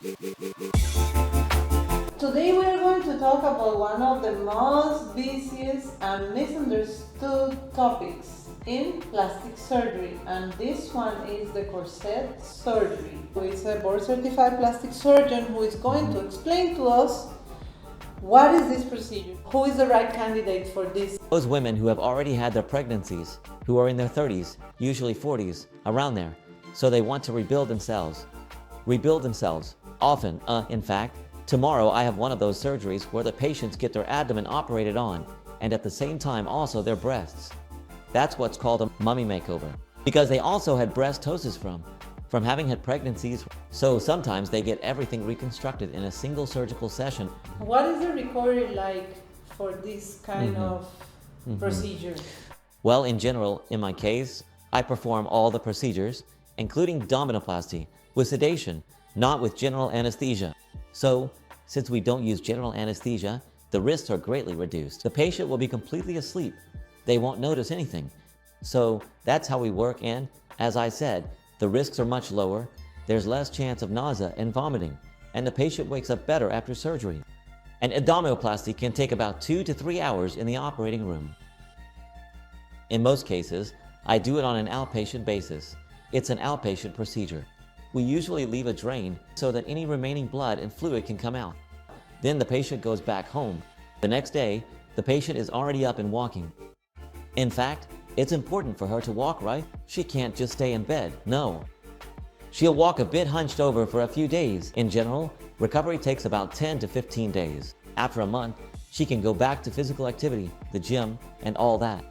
Today we are going to talk about one of the most busiest and misunderstood topics in plastic surgery, and this one is the corset surgery. Who is a board certified plastic surgeon who is going to explain to us what is this procedure, who is the right candidate for this. Those women who have already had their pregnancies, who are in their 30s, usually 40s, around there, so they want to rebuild themselves. Often, in fact, tomorrow I have one of those surgeries where the patients get their abdomen operated on, and at the same time also their breasts. That's what's called a mummy makeover, because they also had breast ptosis from having had pregnancies, so sometimes they get everything reconstructed in a single surgical session. What is the recovery like for this kind of procedure? Well, in general, in my case, I perform all the procedures, including abdominoplasty, with sedation, not with general anesthesia. So, since we don't use general anesthesia, the risks are greatly reduced. The patient will be completely asleep. They won't notice anything. So, that's how we work, and, as I said, the risks are much lower, there's less chance of nausea and vomiting, and the patient wakes up better after surgery. And abdominoplasty can take about 2 to 3 hours in the operating room. In most cases, I do it on an outpatient basis. It's an outpatient procedure. We usually leave a drain so that any remaining blood and fluid can come out. Then the patient goes back home. The next day, the patient is already up and walking. In fact, it's important for her to walk, right? She can't just stay in bed, no. She'll walk a bit hunched over for a few days. In general, recovery takes about 10 to 15 days. After a month, she can go back to physical activity, the gym, and all that.